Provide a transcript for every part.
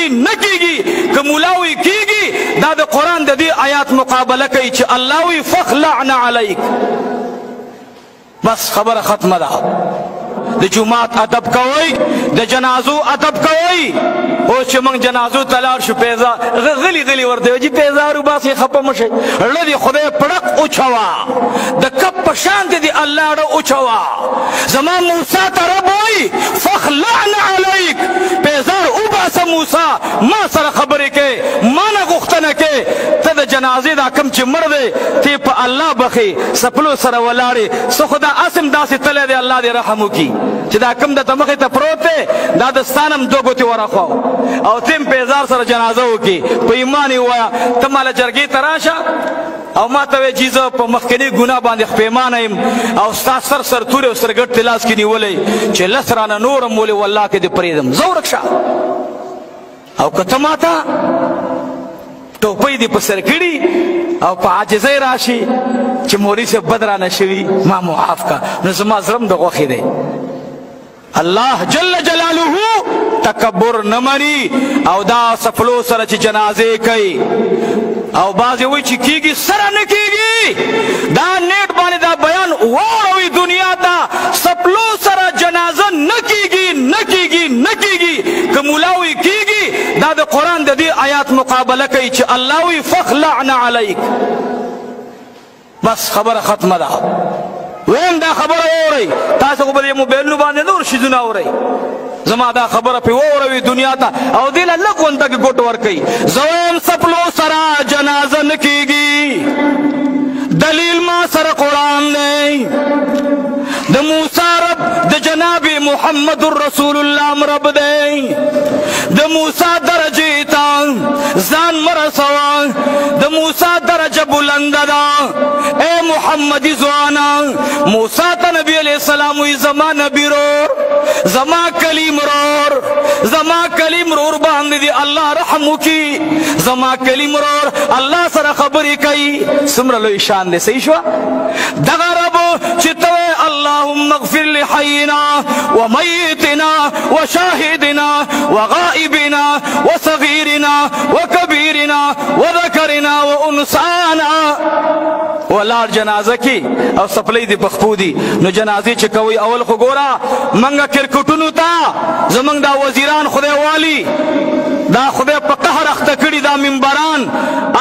کیږي نه کیږي که مولا وی کیږي دا د قرآن د دې آیات مقابله کوي چې الله وی فخلعن علیک بس خبره ختمه ده د جمعات ادب کوئ د جنازو ادب کوئ اوس چې موږ جنازو ته لاړ شو پیزا غلی غلی ورته وایي پیزارو باسې خفه مه شئ ړه دې خدای پړق اوچوه د کپ په شان دې دې الله ړه اوچوه زما موسی ته رب وایي فخلعن علیک پیزار وباسه موسی ما سره خبرې کوې ما نه غوښتنه کوې ته د جنازې دا کم چې مړ دی ته په الله بخې سپلو سره ولاړې څه خو دا اسم داسې تلی دی الله دې رحم وکړي چې دا کم د مخې ته پروت دی دا د ستانم دو ګوتې ورخواو او تیم پیزار سره جنازه وکړي په ایمان یې ووایه ته ماله جرګې ته راشه او ما ته وایي چې زه په مخکني ګناه باندې پښیمانه یم او ستا سر سرتورې او سرګټ دې لاس کې نیولی چې لس رانه نور هم ولې والله کې دې پرېږدم ځه ورک شه او که ته ما ته ټوپۍ دې په سر کړي او په عاجزۍ راشي چې مولوي صاحب بد رانه شوي ما معاف کا نو زما زړه هم د غوښې دی الله جل جلاله تکبر نه مني او دا سفلو سره چې جنازې کوي او بعضې وایي چې کیږي سره نه کیږي دا نیټ باندې دا بیان واوروي دنیا ته سفلو سره جنازه نه کیږي نه کیږي نه کیږي که مولا وایي کیږي دا د قرآن د دې آیات مقابله کوي چې الله وایي فخلعن علیک بس خبره ختمه ده ویم دا خبره واورئ تاسو خو به دې موبایلونو باندې نور شیزونه اورئ زما دا خبره پې واوروي دنیا ته او دې له لږ غونډه کې ګوټ ورکوي زه وایم سپلو سره جنازه نه کیږي دلیل ما سره قرآن دی د موسی رب د جناب محمد رسول الله رب دی د موسی درجې ته ځان مرسوه د موسی درجه بلنده ده ای محمدي ځوانا موسی ته نبی علیه السلام وایي زما نبي رور زما کلیم رور زما کلیم رور باندې دی الله رحم وکړي زما کلیم رور الله سره خبرې کوي څومره لوی شان دی صحیح شوه دغه رب چې ته اللهم اغفر لحينا وميتنا وشاهدنا وغائبنا وصغيرنا وكبيرنا وذكرنا وانثانا ولار جنازه کی او سپلې دی بخپو دی نو جنازې چې کوي اول خو ګوره منګه کرکټونو ته زمنګ دا وزیران خدای والی دا خدای په قهر اخته کړي دا منبران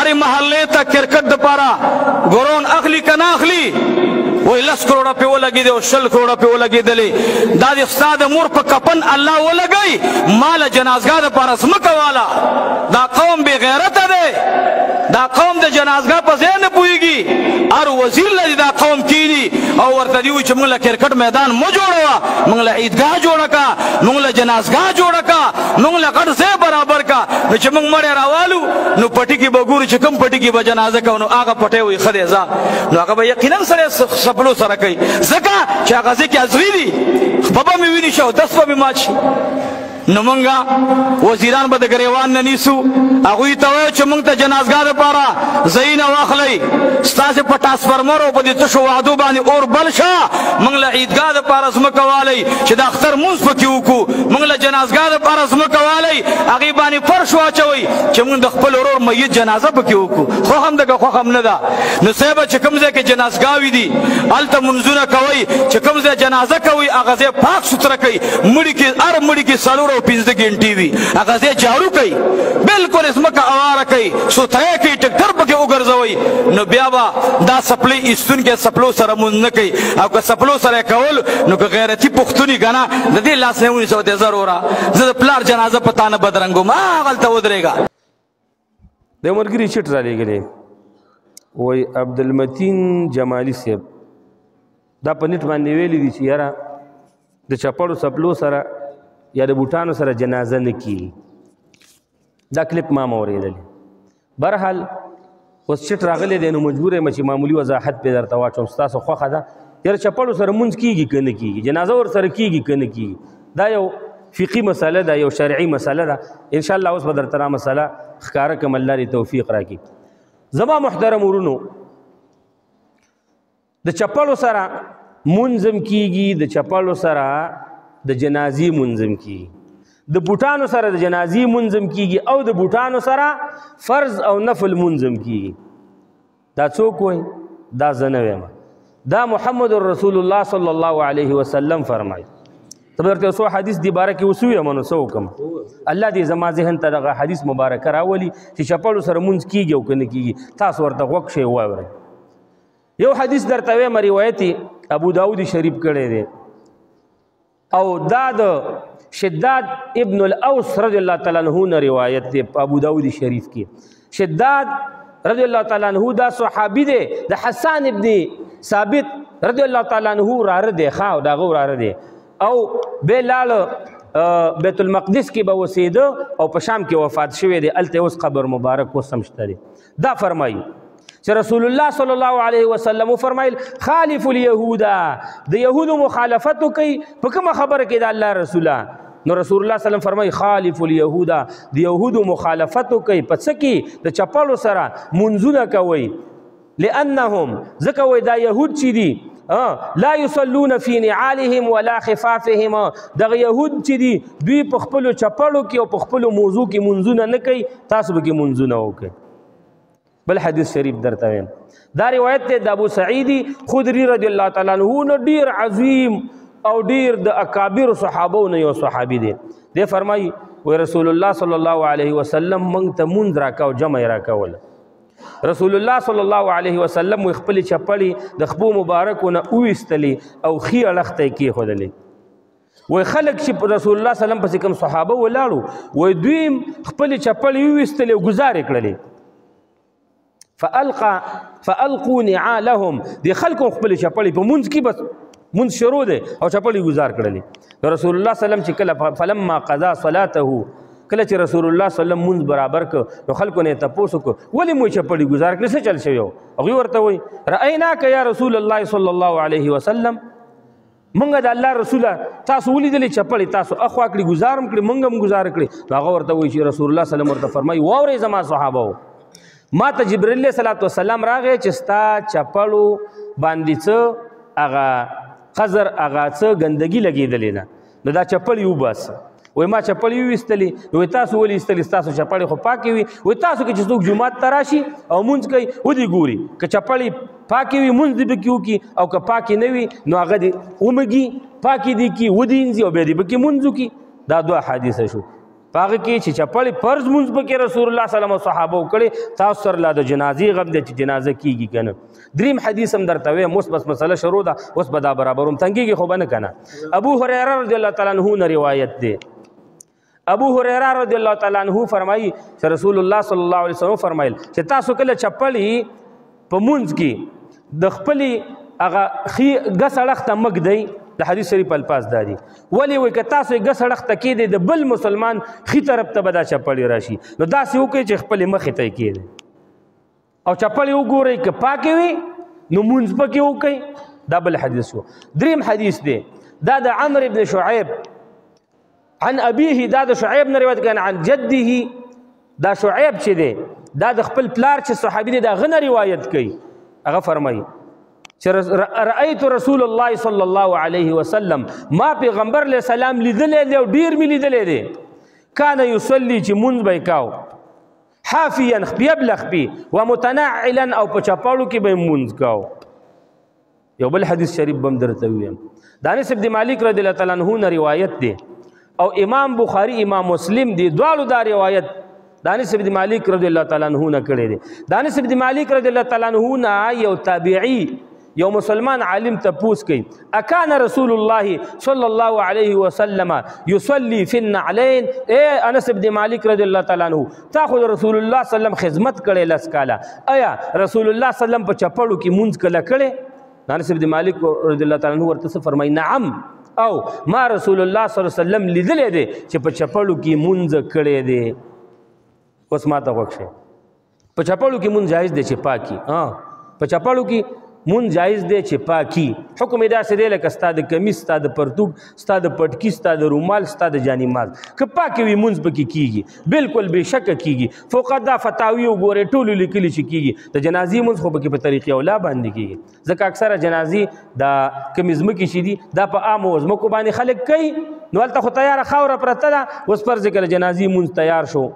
اره محلې ته کرکټ دپاره ګورون اخلي که نه اخلي وای 10 کروڑه په ولګي دي او 10 کروڑه په ولګېدلې دا د ستا د مور په کفن الله ولګوي ماله جنازګاه دپاره ځمکه والا دا قوم بې غیرته دی دا قوم د جنازګاه په ځای نه پوهېږي هر وزیر لري دا قوم کینی او ورته دي وایي چې موږ له کرکټ میدان مه جوړوه موږ له عیدګاه جوړه که موږ له جنازګاه جوړه که موږ له غټ ځای برابر که نو چې موږ مړی راوالو نو پټي کې به ګورو چې کوم پټي کې به جنازه کوو نو هغه پټی وایي ښه دی ځه نو هغه به یقینا سړی سپلو سره کوي ځکه چې هغه ځای کې ازغي دي خپه به مې ویني شي او دس به مې مات شي نو مونږه وزیران به د ګریوان نه نیسو هغوی ته وایو چې مونږ ته جنازګاه دپاره ځایونه واخلئ ستاسې په ټرانسفرمر او په دې تشو وعدو باندې اور بل شه مونږ له عیدګاه دپاره ځمکه والئ چې د اختر مونځ پکې وکړو مونږ له جنازګاه دپاره ځمکه والئ هغې باندې فرش واچوئ چې مونږ د خپل ورور میت جنازه پکې وکړو خوښ هم ده که خوښ هم نه ده نو صاحبه چې کوم ځای کې جنازګاوې دي هلته مونځونه کوئ چې کوم ځای جنازه کوئ هغه ځای پاک سوتره کوئ مړي کې هر مړي کې څلور او 15 ګنټې وي هغه ځای جارو کوي بلکل ځمکه اواره کوي سوتری کوي ټکټر پکې وګرځوئ نو بیا به دا سپلۍ ایستونکی سپلو سره مونځ نه کوي او که سپلو سره یې کول نو که غیرتي پښتون یې که نه د دې لاس نه ونیسه ورته زه وروره زه د پلار جنازه په تا نه بدرنګوم هغلته ودرېږه د ملګري چټ رالیږلی وایي عبدالمتین جمالي صاحب دا په نیټ باندې ویلي دي چې یاره د چپړو سپلو سره یا د بوټانو سره جنازه نه کیږي دا کلیپ ما اورېدلی برحال اوس چټ راغلی دی نو مجبور یم چې معمولي وضاحت پې درته واچوم ستاسو خوښه ده یاره چپړو سره مونځ کیږي که نه کیږي جنازه ورسره کیږي که نه کیږي دا یو فقهي مسله ده یو شرعي مسله ده انشاءالله اوس به درته دا مسله ښکاره کړم الله دې توفیق راکړي زما محترم ورونو د چپړو سره مونځ هم کیږي د چپړو سره د جنازې مونځ هم کیږي د بوټانو سره د جنازې منځم کیږي او د بوټانو سره فرض او نفل منځم کیږي. دا څوک وایي؟ دا زه نه وایم، دا محمد رسول الله صلی الله علیه وسلم فرمایي. ته به درته څو حدیث دې باره کې اوس ووایم نو څه وکړم؟ الله دې زما ذهن ته دغه حدیث مبارکه راولي چې چپړو سره مونځ کیږي او که نه کیږي. تاسو ورته غوږ شئ واورئ. یو حدیث درته وایم، روایت ابو داود شریف کړی دی او دا د شداد ابن الاوس رضی الله تعالی عنہ نه روایت دی په ابو داود شریف کې. شداد رضی الله تعالی عنہ دا صحابي دی، د حسان ابن ثابت رضی الله تعالی عنہ وراره دی، ښه د هغه وراره دی او بیا لاړه بیت المقدس کې به اوسېده او په شام کې وفات شوی دی. هلته اوس قبر مبارک اوس هم شته دی. دا فرمایي چې رسول الله صلی الله علیه وسلم فرمایل خالف اليهودا، د یهودو مخالفت کوي په کومه خبره کې د الله رسوله. نو رسول الله صلی الله علیه وسلم فرمایي خالف اليهودا، د یهودو مخالفت کوي په څه کې؟ د چپلو سره منځونه کوي. لانهم ځکه وایي دا یهود چې دي لا یصلون فی نعالهم ولا خفافهم، دغه یهود چې دي دوی په خپلو چپلو کې او په خپلو موضوع کې منځونه نه کوي، تاسو به کې منځونه وکړئ. بل حدیث شریف درته وایم، دا روایت دی د ابو سعید خدری رضی الله تعالی عنہ نه ډیر عظیم او ډیر د اکابر صحابو نه یو صحابي دی. دی فرمایي وی رسول الله صلی الله علیه وسلم موږ ته مونځ راکاو، جمع یې راکول. رسول الله صلی الله علیه وسلم وی خپلې چپړې د خپو مبارکو نه وویستلې او ښي اړخ ته یې کېښودلې. وی خلک چې رسول الله صلی الله علیه وسلم پسې کوم صحابه ولاړو وی دوی خپلې چپړې وویستلې او ګزار یې کړلې. فالقوا نعالهم، دی خلکو خپل چپړې په منځ کې بس منځ شروع دی او چپړې گزار کړلې. رسول الله صلی الله علیه وسلم چې کله فلما قضا صلاته، کله چې رسول الله صلی الله علیه وسلم منځ برابر کړ نو خلکو نه تپوس وکړ ولې مو چپړې گزار کړې، څه چل شوی و؟ هغوی ورته وایي رأیناک یا رسول الله صلی الله علیه وسلم، مونږ د الله رسوله تاسو ولیدلې چپړې تاسو اخوا کړې گزار هم کړې مونږ هم گزار کړې. نو هغه ورته وایي چې رسول الله صلی الله علیه وسلم ورته فرمایي واورئ زما صحابه، ما ته جبرئیل علیه صلوات وسلام راغی چې ستا چپړو باندې څه هغه قذر هغه څه ګندګي لګېدلې ده، نو دا چپړې وباسه. وایي ما چپړې وویستلې. نو تاسو ولې ایستلې؟ ستاسو چپړې خو پاکې وي. وایي تاسو کې چې څوک جومات ته راشي او مونځ کوي ودې ګوري، که چپړې پاکې وي مونځ دې پکې وکړي او که پاکې نه وي نو هغه دې ومږي پاکې دې کړي ودې انځي او بیا دې پکې مونځ وکړي. دا دوه حدیثه شو. په هغه کې چې چپړې فرض مونځ پکې رسول الله صلی الله علیه وسلم صحابه وکړې، تاسو سره لا د جنازې غم دی چې جنازه کېږي که نه. دریم حدیث هم درته وایم، اوس بس مسله شروع ده، اوس به دا برابروم، تنګېږي خو به نه که نه. ابو هریره رضی الله تعالی عنه نه روایت دی. ابو هریره رضی الله تعالی عنه فرمایي چې رسول الله صلی الله علیه وسلم فرمایل چې تاسو کله چپړې په مونځ کې د خپلې هغه ښي ګس اړخ ته مږدئ، د حدیث شریف الفاظ دا دي. ولې وایي که تاسو یې ګس اړخ ته کېدئ د بل مسلمان ښي طرف ته به دا چپړې راشي، نو داسې وکړئ چې خپلې مخې ته یې کېدئ او چپړې وګورئ که پاکې وي نو مونځ پکې وکړئ. دا بل حدیث شو. دریم حدیث دی، دا د عمرو بن شعیب عن ابیه، دا د شعیب نه روایت کوي عن جده. دا شعیب چې دی دا د خپل پلار چې صحابي دی د هغه نه روایت کوي. هغه فرمایي چې رأیت رسول الله صلی الله علیه وسلم، ما پیغمبر علیه السلام لیدلی دی او ډیر مې لیدلی دی. کان یصلي چې مونځ به یې کاو، حافیا خپیه بلخپي ومتنعلا او په چپاړو کې به یې مونځ کاو. یو بل حدیث شریف به هم درته ویم، د انس بن مالک رضی الله تعالی عنه نه روایت دی او امام بخاری امام مسلم دی دواړو دا روایت د انس بن مالک رضی الله تعالی عنه نه کړی دی. د انس بن مالک رضی الله تعالی عنه نه یو تابعی یو مسلمان عالم تپوس کوي اکان رسول الله صلی الله علیه وسلم یصلی فی النعلین. اے انس بن مالک رضی الله تعالی عنہ تا خو رسول الله صلی الله علیه وسلم خدمت کړي لس کاله، آیا رسول الله صلی الله علیه وسلم په چپړو کې مونځ کله کړي؟ انس بن مالک رضی الله تعالی عنہ ورته فرمایي نعم، او ما رسول الله صلی الله علیه وسلم لیدلی دی چې په چپړو کې مونځ کړی دی. اوس ما ته غوږ شئ، په چپړو کې مونځ جایز دی چې پاکي، په چپړو کې مونږ جایز دی چې پاکي حکم یې داسې دی لکه ستا د کمیس ستا د پرتوګ ستا د پټکي ستا د رومال ستا د جانماز که پاکې وي مونځ پکې کېږي بالکل بېشکه کېږي فقدا فتاوي وګورئ ټولو لیکلي چې کېږي د جنازې مونځ خو پکې په طریقې اولا باندې کېږي ځکه اکثره جنازې دا کمې ځمکې چې دي دا په عامو ځمکو باندې خلک کوي نو هلته خو تیاره خاوره پرته ده اوس فرض کړه جنازې مونځ تیار شو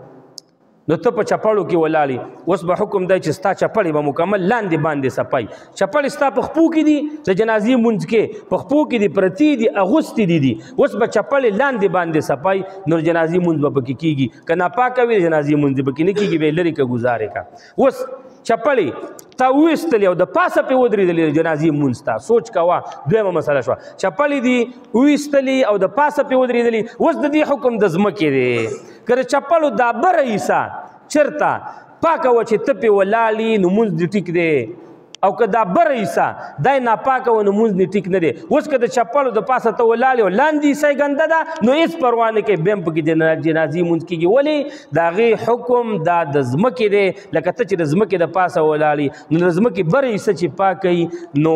نو ته په چپړو کې ولاړې اوس به حکم دی چې ستا چپړې به مکمل لاندې باندې صفای چپړې ستا په خپو کې دي د جنازې مونځ کې په خپو کې دي پرتې دي اغوستې دي اوس به چپړې لاندې باندې صفای نو جنازې مونځ به پکې کېږي که ناپاکه وي جنازې مونځ پکې نه کېږي به لرې که ګزارې کا اوس چپړې تا وویستلې او د پاسه پې ودرېدلې جنازې مونځ ته سوچ کوه دویمه مسله شوه چپړې دي وویستلې او د پاسه پې ودرېدلې اوس د دې حکم د ځمکې دی که د چپړو دا بره حصه چرته پاکه وه چې ته پې ولاړې نو مونځ دې ټیک دی او که دا بره حصه دا یې ناپاکه وه نو مونځ دې ټیک نه دی اوس که د چپړو د پاسه ته ولاړې او لاندې حصه یې ګنده ده نو هېڅ پروا نه کوي بیا هم پکې جنازې مونځ کېږي ولې د هغې حکم دا د ځمکې دی لکه ته چې د ځمکې د پاسه ولاړې نو د ځمکې بره حصه چې پاکوي نو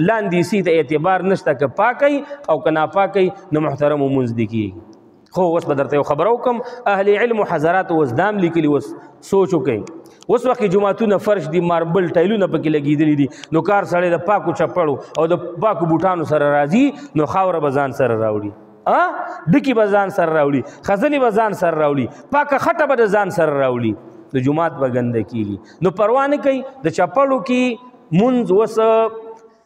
لاندې حصې ته اعتبار نشته که پاکوي او که ناپاکوي نو محترمو مونځ دې کېږي خو اوس به درته یو خبره وکړم اهل علم و حضرات اوس دام لیکلي اوس سوچ وکړئ اوس وخت جوماتونه فرش دي ماربل ټایلونه پکې لګېدلي دي نو کار سړی د پاکو چپړو او د پاکو بوټانو سره راځي نو خاوره به ځان سره راوړي ډکي به ځان سره راوړي خزنې به ځان سره راوړي پاکه خټه به د ځان سره راوړي د جومات به ګنده کېږي نو پروا نه کوي د چپړو کې مونځ اوس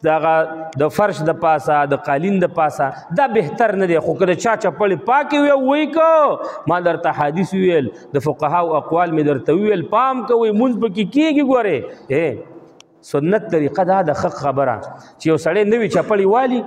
دغه د فرش د پاسه د قالین د پاسه دا بهتر نه دی خو که د چا چپړې پاکې وي وایي که ما درته حدیث ویل د فقهاو اقوال مې درته ویل پام کوئ مونځ پکې کېږي ګورې سنت طریقه دا د ښه خبره چې یو سړی نوي چپړې والي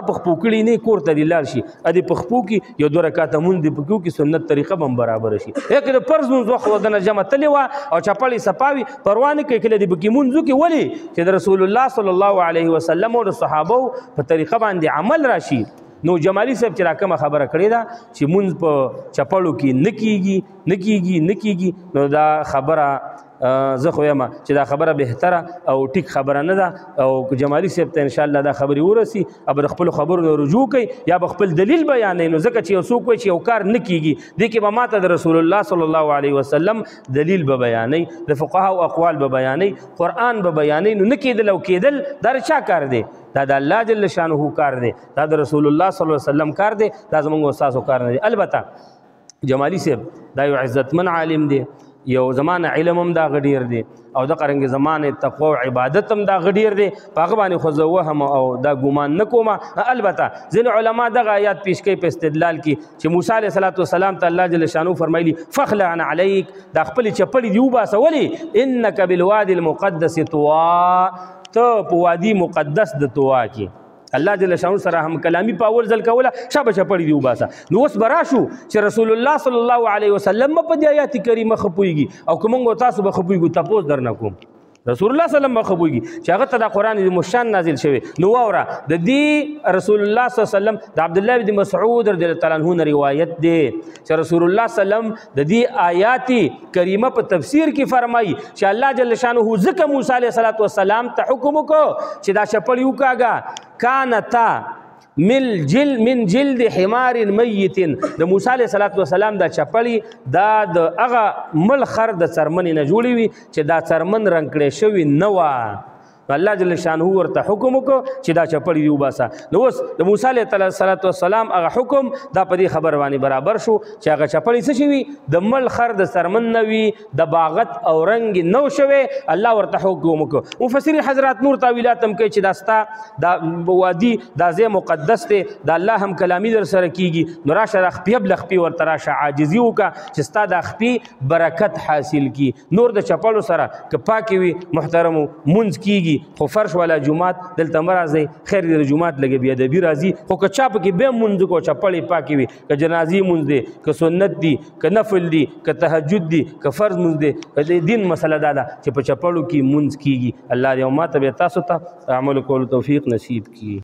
په خپو کړي نه کور ته دې لاړ شي ادې په خپو کې یو 2 رکعته مونځ دې پکې وکړي سنت طریقه به هم برابره شي که د فرض مونځ وخت ودنه جمع تلې وه او چپړې صفاوي پروا نه کوي کله دې پکې مونځ وکړي ولې چې د رسول الله صلی الله علیه وسلم او د صحابو په طریقه باندې عمل راشي نو جمالي صاحب چې را کومه خبره کړې ده چې مونځ په چپړو کې نه کېږي نو دا خبره زه خو یم چې دا خبره بهتره او ټیک خبره نه ده او جمالي صاحب ته انشاءالله دا خبرې ورسي او به د خپلو خبرو نه رجوع کوي یا به خپل دلیل بیانوي نو ځکه چې یو څوک وایي چې یو کار نه کېږي دې کې به ماته د رسول الله صلی الله علیه وسلم دلیل به بیانوي د فقهاو اقوال به بیانوي قرآن به بیانوي نو نه کېدل او کېدل دا د چا کار دی دا د الله جل شانه کار دی دا د رسول الله صلی الله علیه وسلم کار دی دا زموږ استاسو کار نه دی البته جمالي صاحب دا یو عزتمن عالم دی یو زمانه علم هم دا غډیر دی او د قرنګ زمانه تقوا او عبادت هم دا غډیر دی په هغه باندې خو زه وهم او دا ګمان نه کوم البته ځینې علما دغه آیات پیش کوي په استدلال کې چې موسی علیه السلام ته الله جل شانه فرمایلی فخلع علیک دا خپل چپړې دی وباسه ولې انک بالوادي المقدس طوا ته په وادي مقدس د طوا کې الله جل شانه سره هم کلامی په اول ځل کوله شابه چپړې دی وباسه نو اوس به راشو چې رسول الله صلی الله علیه وسلم په دې آیات کریمه خپویږي او که موږ تاسو به خپویږو تپوس درنه کوم رسول الله صلی الله علیه وسلم خپویږي چې هغه ته د قرآن مشان نازل شوی نو واوره د دې رسول الله صلی الله علیه وسلم د عبد الله بن مسعود رضی الله تعالی عنہ روایت دی چې رسول الله صلی الله علیه وسلم د دې آیات کریمه په تفسیر کې فرمایي چې الله جل شانه ذکر موسی علیه السلام ته حکم وکړو چې دا چپړې وکاږه کانتا من جلد حمار میت د موسی علیه السلام دا چپړې دا د هغه مل خر د څرمنې نه جوړې وي چې دا څرمن رنګ کړی شوي نه وه الله جل شانه ورته حکم وکړو چې دا چپړې دی وباسه نو اوس د موسی علیه السلام هغه حکم دا په دې خبر باندې برابر شو چې هغه چپړې څه شوي د مل خر د څرمن نه وي د باغت او رنګ نو شوی الله ورته حکم وکړو مفسرین حضرات نور تاویلات هم کوي چې دا ستا دا وادي دا ځای مقدس دی د الله هم کلامي در سره کېږي نو راشه د خپې بله خپې ورته راشه عاجزي وکړه چې ستا د خپې برکت حاصل کړي نور د چپړو سره که پاکې وي محترمو مونځ کېږي خو فرش والا جومات دلته مه راځئ خیر دی د جومات لږه بې ادبي راځي خو که چا پکې بیا مونځ کو چپړې پاکې وي که جنازې مونځ دی که سنت دی که نفل دی که تهجد دی که فرض مونځ دی د دین مسله دا ده چې په چپړو کې مونځ کېږي الله دې او ما ته بیا تاسو ته عمل کولو توفیق نصیب کړي